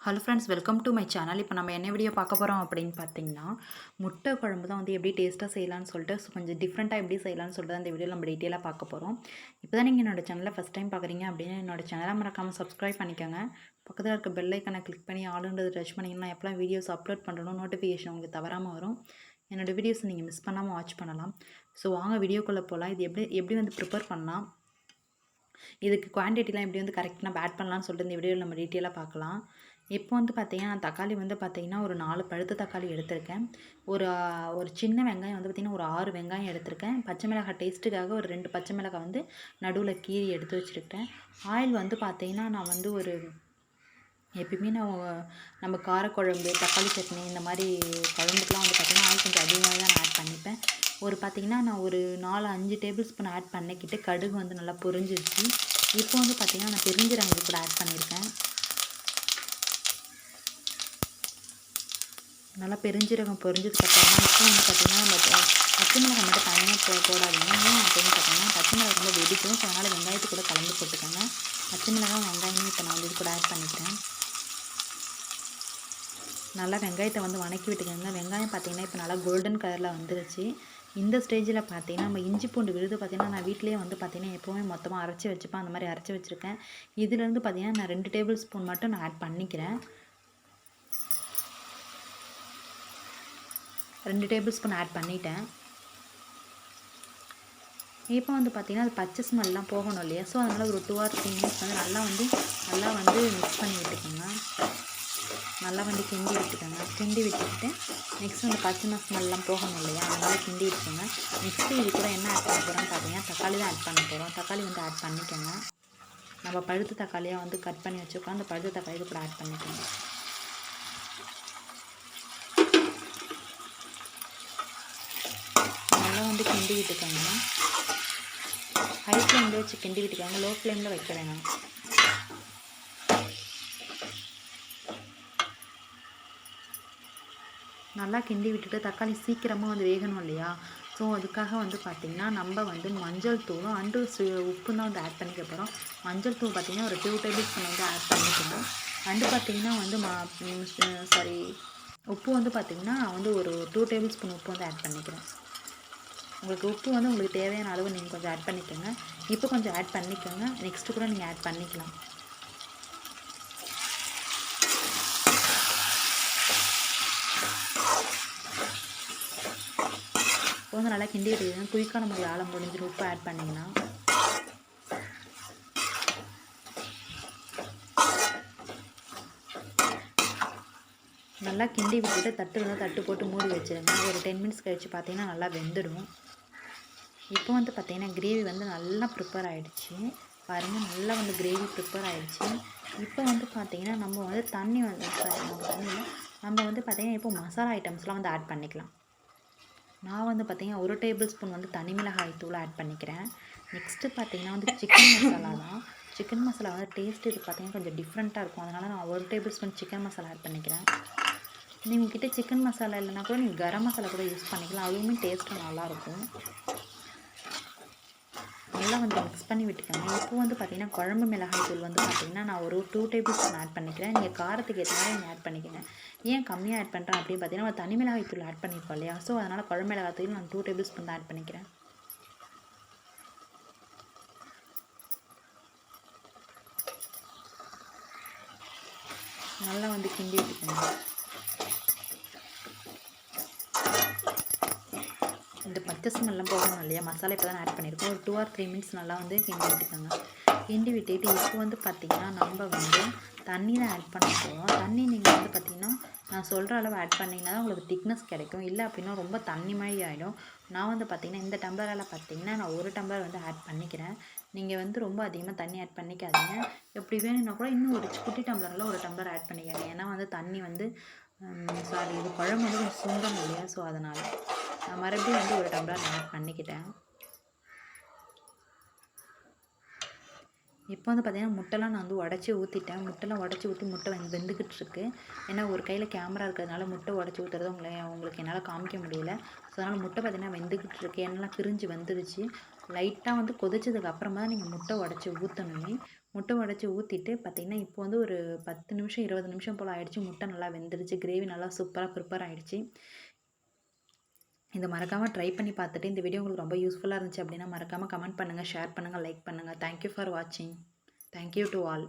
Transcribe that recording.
Hello friends, welcome to my channel. இப்போ நம்ம என்ன வீடியோ பார்க்க போகிறோம் அப்படின்னு பார்த்தீங்கன்னா, முட்டை குழம்பு தான் வந்து எப்படி டேஸ்ட்டாக செய்யலாம்னு சொல்லிட்டு கொஞ்சம் டிஃப்ரெண்ட்டாக எப்படி செய்யலாம்னு சொல்லிட்டு அந்த வீடியோவில் நம்ம டீட்டெயிலாக பார்க்க போகிறோம். இப்போ தான் நீங்கள் என்னோட சேனலை ஃபஸ்ட் டைம் பார்க்குறீங்க அப்படின்னா என்னோட சேனலை மறக்காமல் சப்ஸ்கிரைப் பண்ணிக்கோங்க. பக்கத்தில் இருக்க பெல் ஐக்கனை கிளிக் பண்ணி ஆளுன்றது டச் பண்ணிங்கன்னா எப்போலாம் வீடியோஸ் அப்லோட் பண்ணணும் நோட்டிஃபிகேஷன் உங்களுக்கு தவறாமல் வரும். என்னோடய வீடியோஸ் நீங்கள் மிஸ் பண்ணாமல் வாட்ச் பண்ணலாம். ஸோ வாங்க வீடியோக்குள்ளே போகலாம். இது எப்படி எப்படி வந்து ப்ரிப்பேர் பண்ணலாம், இதுக்கு குவான்டிட்டிலாம் எப்படி வந்து கரெக்டாக நம்ம ஆட் பண்ணலாம்னு சொல்லிட்டு இந்த வீடியோவில் நம்ம டீட்டெயிலாக பார்க்கலாம். இப்போ வந்து பார்த்திங்கன்னா தக்காளி வந்து பார்த்திங்கன்னா ஒரு 4 பழுத்த தக்காளி எடுத்திருக்கேன். ஒரு ஒரு சின்ன வெங்காயம் வந்து பார்த்திங்கன்னா ஒரு 6 வெங்காயம் எடுத்திருக்கேன். பச்சை மிளகாய் டேஸ்ட்டுக்காக ஒரு 2 பச்சை மிளகாய் வந்து நடுவில் கீறி எடுத்து வச்சுருக்கேன். ஆயில் வந்து பார்த்திங்கன்னா நான் வந்து ஒரு எப்பயுமே நம்ம காரக்குழம்பு, தக்காளி சட்னி இந்த மாதிரி குழம்புக்குலாம் வந்து பார்த்திங்கன்னா ஆயில் கொஞ்சம் அதிகமாக தான் நான் ஆட் பண்ணிப்பேன். ஒரு பார்த்திங்கன்னா நான் ஒரு 4-5 டேபிள் ஸ்பூன் ஆட் பண்ணிக்கிட்டு கடுகு வந்து நல்லா பொரிஞ்சிருச்சு. இப்போ வந்து பார்த்திங்கன்னா நான் பெருஞ்சீரகம் இது கூட ஆட் பண்ணியிருக்கேன். நல்லா பெருஞ்சீரகம் பொரிஞ்சதுக்கப்புறமா இப்போ வந்து பார்த்திங்கன்னா நம்ம பச்சை மிளகாய் மட்டும் தனியாக போடாதீங்க. ஏன் அப்படின்னு பார்த்தீங்கன்னா பச்சை மிளகாய் ரொம்ப வெடிக்கும். ஸோ அதனால் வெங்காயத்தை கூட கலந்து போட்டுக்கோங்க. பச்சை மிளகாய் வெங்காயமும் இப்போ நான் வந்து இது கூட ஆட் பண்ணிக்கிறேன். நல்லா வெங்காயத்தை வந்து வணக்கி விட்டுக்கோங்க. வெங்காயம் பார்த்திங்கன்னா இப்போ நல்லா கோல்டன் கலரில் வந்துருச்சு. இந்த ஸ்டேஜில் பார்த்திங்கன்னா நம்ம இஞ்சி பூண்டு விழுது பார்த்திங்கன்னா நான் வீட்டிலேயே வந்து பார்த்திங்கன்னா எப்போவுமே மொத்தமாக அரைச்சி வச்சுப்பேன். அந்த மாதிரி அரைச்சி வச்சுருக்கேன். இதுலேருந்து பார்த்திங்கன்னா நான் 2 டேபிள் ஸ்பூன் மட்டும் நான் ஆட் பண்ணிக்கிறேன். 2 டேபிள் ஸ்பூன் ஆட் பண்ணிட்டேன். இப்போ வந்து பார்த்திங்கன்னா அது பச்சை ஸ்மெல்லாம் போகணும் இல்லையா? ஸோ அதனால் ஒரு 2 or 3 மினிட்ஸ் வந்து நல்லா வந்து மிக்ஸ் பண்ணி விட்டுக்கோங்க. நல்லா வந்து கிண்டி விட்டுக்கோங்க. கிண்டி விட்டுக்கிட்டு நெக்ஸ்ட் வந்து பச்சை ஸ்மெல்லாம் போகணும் இல்லையா? அதனால் கிண்டி விட்டுக்கோங்க. நெக்ஸ்ட்டு இது கூட என்ன ஆட் பண்ண போகிறோம்னு பார்த்தீங்கன்னா தக்காளி தான் ஆட் பண்ண போகிறோம். தக்காளி வந்து ஆட் பண்ணிக்கோங்க. நம்ம பழுத்த தக்காளியாக வந்து கட் பண்ணி வச்சுருக்கோம். அந்த பழுத்த தக்காளி இது கூட ஆட் பண்ணிக்கோங்க. நல்லா வந்து கிண்டி விட்டுக்கோங்க. ஹை ஃப்ளேமில் வச்சு கிண்டி விட்டுக்கோங்க. லோ ஃப்ளேமில் வைக்க வேணாம். நல்லா கிண்டி விட்டுட்டு தக்காளி சீக்கிரமாக வந்து வேகணும் இல்லையா? ஸோ அதுக்காக வந்து பார்த்திங்கன்னா நம்ம வந்து மஞ்சள் தூளும் அண்டு உப்பு தான் வந்து ஆட் பண்ணிக்க போகிறோம். மஞ்சள் தூள் பார்த்திங்கன்னா ஒரு 2 டேபிள் ஸ்பூன் வந்து ஆட் பண்ணிக்கணும். அண்டு பார்த்திங்கன்னா வந்து உப்பு வந்து பார்த்திங்கன்னா வந்து ஒரு 2 டேபிள் ஸ்பூன் உப்பு வந்து ஆட் பண்ணிக்கிறேன். உங்களுக்கு உப்பு வந்து உங்களுக்கு தேவையான அளவு நீங்கள் கொஞ்சம் ஆட் பண்ணிக்கோங்க. இப்போ கொஞ்சம் ஆட் பண்ணிக்கோங்க. நெக்ஸ்ட்டு கூட நீங்கள் ஆட் பண்ணிக்கலாம். இப்போ வந்து நல்லா கிண்டி விட்டுக்கோங்க. குயிக்காக நமக்கு வேலை முடிஞ்சிடும் உப்பு ஆட் பண்ணிங்கன்னா. நல்லா கிண்டி விட்டுட்டு தட்டு போட்டு மூடி வச்சுருங்க. ஒரு 10 மினிட்ஸ் கழிச்சு பார்த்திங்கன்னா நல்லா வெந்துடும். இப்போ வந்து பார்த்திங்கன்னா கிரேவி வந்து நல்லா ப்ரிப்பேர் ஆகிடுச்சு. பாருங்கள், நல்லா வந்து கிரேவி ப்ரிப்பேர் ஆகிடுச்சு. இப்போ வந்து பார்த்திங்கன்னா நம்ம வந்து தண்ணியில் நம்ம வந்து பார்த்திங்கன்னா இப்போ மசாலா ஐட்டம்ஸ்லாம் வந்து ஆட் பண்ணிக்கலாம். நான் வந்து பார்த்திங்கன்னா 1 டேபிள் ஸ்பூன் வந்து தனி மிளகாய் தூள் ஆட் பண்ணிக்கிறேன். நெக்ஸ்ட்டு பார்த்திங்கன்னா வந்து சிக்கன் மசாலா தான். சிக்கன் மசாலா வந்து டேஸ்ட்டு இது பார்த்திங்கன்னா கொஞ்சம் டிஃப்ரெண்ட்டாக இருக்கும். அதனால் நான் 1 tablespoon chicken masala add பண்ணிக்கிறேன். உங்கள்கிட்ட சிக்கன் மசாலா இல்லைனா கூட நீங்கள் கரம் மசாலா கூட யூஸ் பண்ணிக்கலாம். அதுவுமே டேஸ்ட்டு நல்லாயிருக்கும். நல்லா வந்து மிக்ஸ் பண்ணி விட்டுக்கோங்க. இப்போ வந்து பார்த்திங்கன்னா குழம்பு மிளகாய் தூள் வந்து பார்த்திங்கன்னா நான் ஒரு 2 டேபிள் ஸ்பூன் ஆட் பண்ணிக்கிறேன். நீங்கள் காரத்துக்கு ஏற்ற மாதிரி நீங்கள் ஆட் பண்ணிக்கோங்க. ஏன் கம்மியாக ஆட் பண்ணுறேன் அப்படின்னு பார்த்தீங்கன்னா ஒரு தனி மிளகாய் தூள் ஆட் பண்ணியிருக்கோம் இல்லையா? ஸோ அதனால் குழம்பு மிளகாய் தூள் நான் 2 டேபிள் ஸ்பூன் தான் ஆட் பண்ணிக்கிறேன். நல்லா வந்து கிண்டி விட்டுக்கோங்க. இந்த பச்சை ஸ்மெல்லாம் போகணும் இல்லையா? மசாலா இப்போ தான் ஆட் பண்ணியிருக்கோம். ஒரு 2 or 3 மினிட்ஸ் நல்லா வந்து கிண்டி விட்டுக்கோங்க. கிண்டி விட்டுட்டு இப்போ வந்து பார்த்திங்கன்னா நம்ம வந்து தண்ணி தான் ஆட் பண்ண போகிறோம். தண்ணி நீங்கள் வந்து பார்த்திங்கன்னா நான் சொல்கிற அளவு ஆட் பண்ணிங்கன்னா தான் உங்களுக்கு திக்னஸ் கிடைக்கும். இல்லை அப்படின்னா ரொம்ப தண்ணி மாதிரி ஆகிடும். நான் வந்து பார்த்திங்கன்னா இந்த டம்ளரால் பார்த்திங்கன்னா நான் 1 டம்ளர் வந்து ஆட் பண்ணிக்கிறேன். நீங்கள் வந்து ரொம்ப அதிகமாக தண்ணி ஆட் பண்ணிக்காதீங்க. எப்படி வேணும்னா கூட இன்னும் ஒரு குட்டி டம்ளரில் 1 டம்ளர் ஆட் பண்ணிக்காங்க. ஏன்னா வந்து தண்ணி வந்து இது குழம்பு வந்து கொஞ்சம் சுண்டணும் இல்லையா? ஸோ அதனால் நான் மறுபடியும் வந்து 1 டம்ளர் ஆட் பண்ணிக்கிட்டேன். இப்போ வந்து பார்த்திங்கன்னா முட்டைலாம் நான் வந்து உடச்சி ஊற்றிட்டேன். முட்டைலாம் உடச்சி ஊற்றி முட்டை வெந்துக்கிட்டு இருக்குது. ஏன்னா ஒரு கையில் கேமரா இருக்கிறதுனால முட்டை உடச்சி ஊற்றுறது உங்களுக்கு என்னால் காமிக்க முடியல. ஸோ அதனால் முட்டை பார்த்திங்கன்னா வெந்துக்கிட்டு இருக்குது. எண்ணெய்லாம் பிரிஞ்சு வந்துடுச்சு. லைட்டாக வந்து கொதிச்சதுக்கு அப்புறமா தான் நீங்கள் முட்டை உடச்சி ஊற்றணுமே. முட்டை உடைச்சி ஊற்றிட்டு பார்த்திங்கன்னா இப்போ வந்து ஒரு 10 நிமிஷம் 20 நிமிஷம் போல் ஆயிடுச்சு. முட்டை நல்லா வெந்துருச்சு. கிரேவி நல்லா சூப்பராக ப்ரிப்பேர் ஆயிடுச்சு. இதை மறக்காமல் ட்ரை பண்ணி பார்த்துட்டு இந்த வீடியோ உங்களுக்கு ரொம்ப யூஸ்ஃபுல்லாக இருந்துச்சு அப்படின்னா மறக்காமல் கமெண்ட் பண்ணுங்கள், ஷேர் பண்ணுங்கள், லைக் பண்ணுங்கள். தேங்க்யூ ஃபார் வாட்சிங். Thank you to all.